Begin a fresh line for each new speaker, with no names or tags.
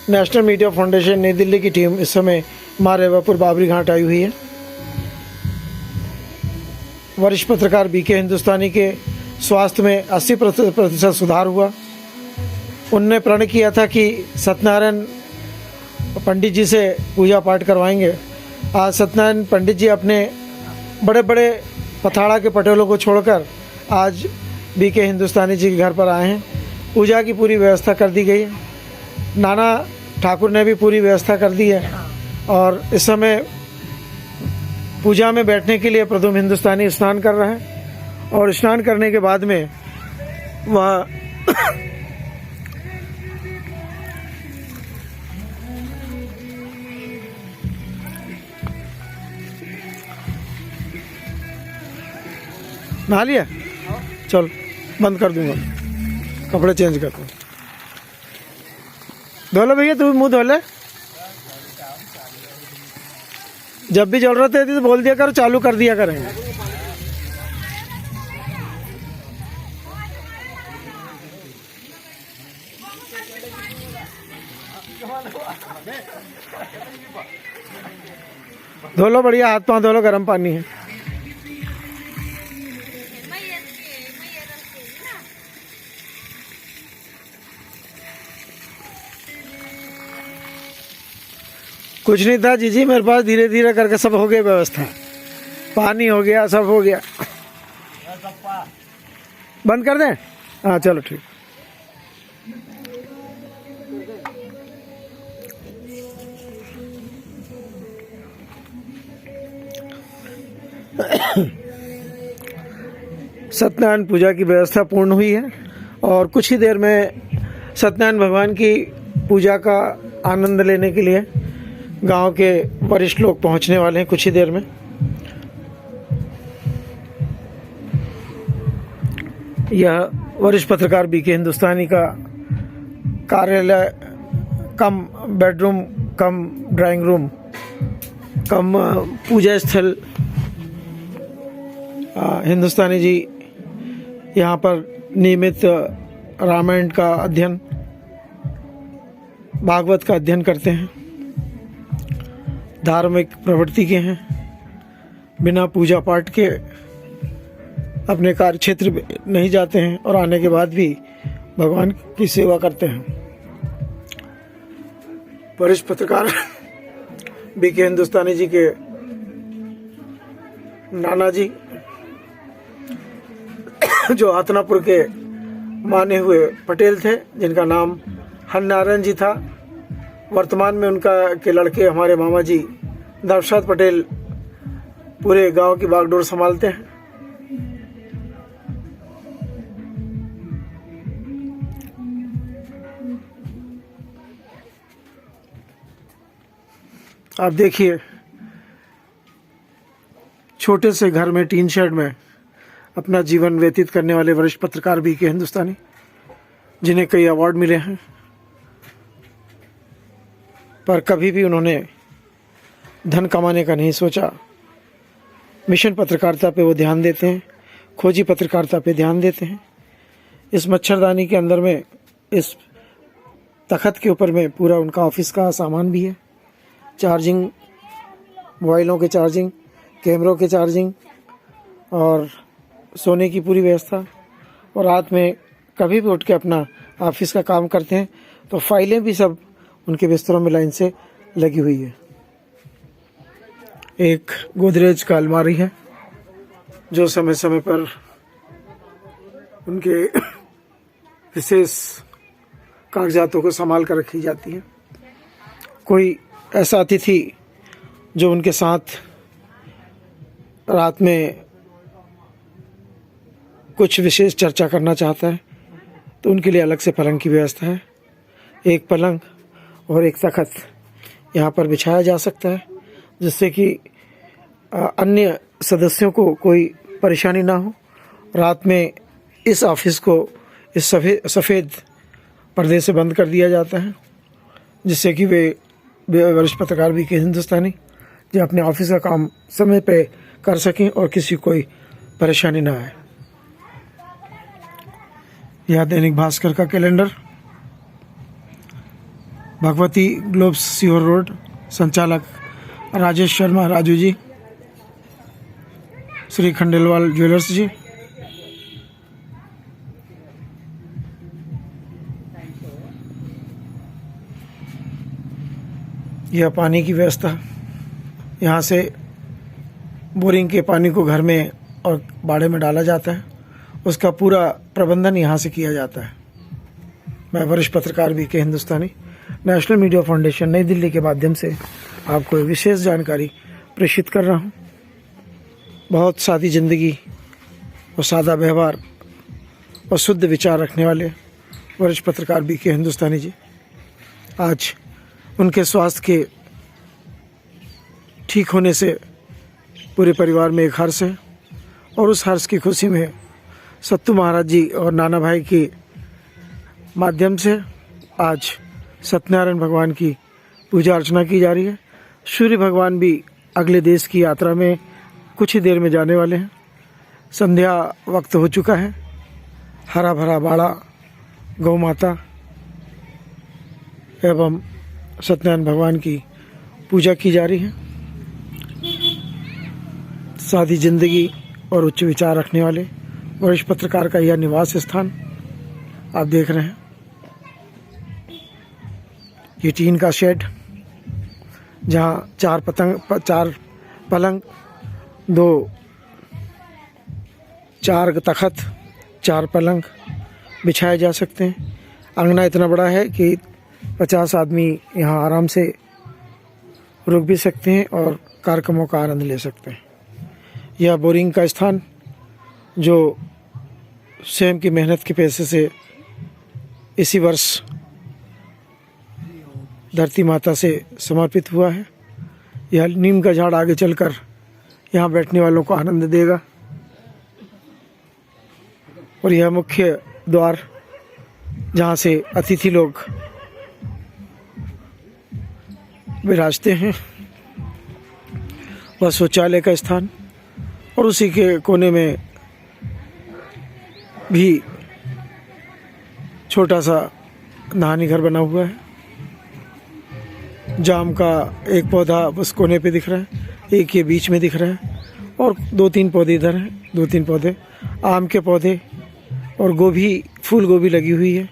National media foundation नई दिल्ली की team इस समय माँ रेवापुर बाबरी घाट आई हुई है। वरिष्ठ पत्रकार बीके हिंदुस्तानी के स्वास्थ्य में 80% सुधार हुआ। उनने प्रण किया था कि सत्यनारायण पंडित जी से पूजा पाठ करवाएंगे। आज सत्यनारायण पंडित जी अपने बड़े बड़े पथाड़ा के पटेलों को छोड़कर आज बीके हिंदुस्तानी जी के घर पर आए हैं। पूजा की पूरी व्यवस्था कर दी गई है। नाना ठाकुर ने भी पूरी व्यवस्था कर दी है और इस समय पूजा में बैठने के लिए प्रदुम हिंदुस्तानी स्नान कर रहा है और स्नान करने के बाद में वह नहा लिया। चल बंद कर दूंगा, कपड़े चेंज करता हूँ। धो लो भैया, तू मुंह धो ले। जब भी जरूरत है तो बोल दिया करो, चालू कर दिया करेंगे। धो लो बढ़िया, हाथ पांव धो लो, गर्म पानी है। कुछ नहीं था जीजी मेरे पास, धीरे धीरे करके सब हो गई व्यवस्था। पानी हो गया, सब हो गया। बंद कर दें? हाँ चलो ठीक। सत्यनारायण पूजा की व्यवस्था पूर्ण हुई है और कुछ ही देर में सत्यनारायण भगवान की पूजा का आनंद लेने के लिए गांव के वरिष्ठ लोग पहुंचने वाले हैं कुछ ही देर में। यह वरिष्ठ पत्रकार बीके हिंदुस्तानी का कार्यालय कम बेडरूम कम ड्राइंग रूम कम पूजा स्थल। हिंदुस्तानी जी यहाँ पर नियमित रामायण का अध्ययन, भागवत का अध्ययन करते हैं, धार्मिक प्रवृत्ति के हैं। बिना पूजा पाठ के अपने कार्य क्षेत्र में नहीं जाते हैं और आने के बाद भी भगवान की सेवा करते हैं। वरिष्ठ पत्रकार बीके हिंदुस्तानी जी के नाना जी जो हथनापुर के माने हुए पटेल थे, जिनका नाम हरनारायण जी था, वर्तमान में उनका के लड़के हमारे मामा जी दर्शत पटेल पूरे गांव की बागडोर संभालते हैं। आप देखिए, छोटे से घर में टीन शेड में अपना जीवन व्यतीत करने वाले वरिष्ठ पत्रकार बीके हिंदुस्तानी, जिन्हें कई अवार्ड मिले हैं, पर कभी भी उन्होंने धन कमाने का नहीं सोचा। मिशन पत्रकारिता पे वो ध्यान देते हैं, खोजी पत्रकारिता पे ध्यान देते हैं। इस मच्छरदानी के अंदर में, इस तखत के ऊपर में पूरा उनका ऑफिस का सामान भी है। चार्जिंग, मोबाइलों के चार्जिंग, कैमरों के चार्जिंग और सोने की पूरी व्यवस्था। और रात में कभी भी उठ के अपना ऑफिस का काम करते हैं तो फाइलें भी सब उनके बिस्तरों में लाइन से लगी हुई है। एक गोदरेज का अलमारी है जो समय समय पर उनके विशेष कागजातों को संभाल कर रखी जाती है। कोई ऐसा अतिथि जो उनके साथ रात में कुछ विशेष चर्चा करना चाहता है तो उनके लिए अलग से पलंग की व्यवस्था है। एक पलंग और एक तख्त यहाँ पर बिछाया जा सकता है, जिससे कि अन्य सदस्यों को कोई परेशानी ना हो। रात में इस ऑफिस को इस सफ़ेद पर्दे से बंद कर दिया जाता है, जिससे कि वे वरिष्ठ पत्रकार बीके हिंदुस्तानी जो अपने ऑफिस का काम समय पे कर सकें और किसी कोई परेशानी ना आए। यह दैनिक भास्कर का calendar Bhagwati globes Sehore road, संचालक राजेश शर्मा राजू जी, श्री खंडेलवाल ज्वेलर्स जी। यह पानी की व्यवस्था, यहाँ से बोरिंग के पानी को घर में और बाड़े में डाला जाता है, उसका पूरा प्रबंधन यहाँ से किया जाता है। मैं वरिष्ठ पत्रकार बीके हिंदुस्तानी, नेशनल मीडिया फाउंडेशन नई दिल्ली के माध्यम से आपको विशेष जानकारी प्रेषित कर रहा हूँ। बहुत सादी जिंदगी और सादा व्यवहार और शुद्ध विचार रखने वाले वरिष्ठ पत्रकार बीके हिंदुस्तानी जी, आज उनके स्वास्थ्य के ठीक होने से पूरे परिवार में एक हर्ष है, और उस हर्ष की खुशी में सत्तू महाराज जी और नाना भाई के माध्यम से आज सत्यनारायण भगवान की पूजा अर्चना की जा रही है। सूर्य भगवान भी अगले देश की यात्रा में कुछ ही देर में जाने वाले हैं। संध्या वक्त हो चुका है। हरा भरा बाड़ा, गौ माता एवं सत्यनारायण भगवान की पूजा की जा रही है। सादी जिंदगी और उच्च विचार रखने वाले वरिष्ठ पत्रकार का यह निवास स्थान आप देख रहे हैं। ये टीन का शेड, जहाँ चार पलंग, 4 तखत, 4 पलंग बिछाए जा सकते हैं। अंगना इतना बड़ा है कि 50 आदमी यहाँ आराम से रुक भी सकते हैं और कार्यक्रमों का आनंद ले सकते हैं। यह बोरिंग का स्थान जो स्वयं की मेहनत के पैसे से इसी वर्ष धरती माता से समर्पित हुआ है। यह नीम का झाड़ आगे चलकर यहाँ बैठने वालों को आनंद देगा। और यह मुख्य द्वार जहाँ से अतिथि लोग विराजते हैं, वह शौचालय का स्थान, और उसी के कोने में भी छोटा सा नहाने घर बना हुआ है। जाम का एक पौधा उस कोने पे दिख रहा है, एक ये बीच में दिख रहा है, और 2-3 पौधे इधर हैं, 2-3 पौधे आम के पौधे, और गोभी, फूल गोभी लगी हुई है।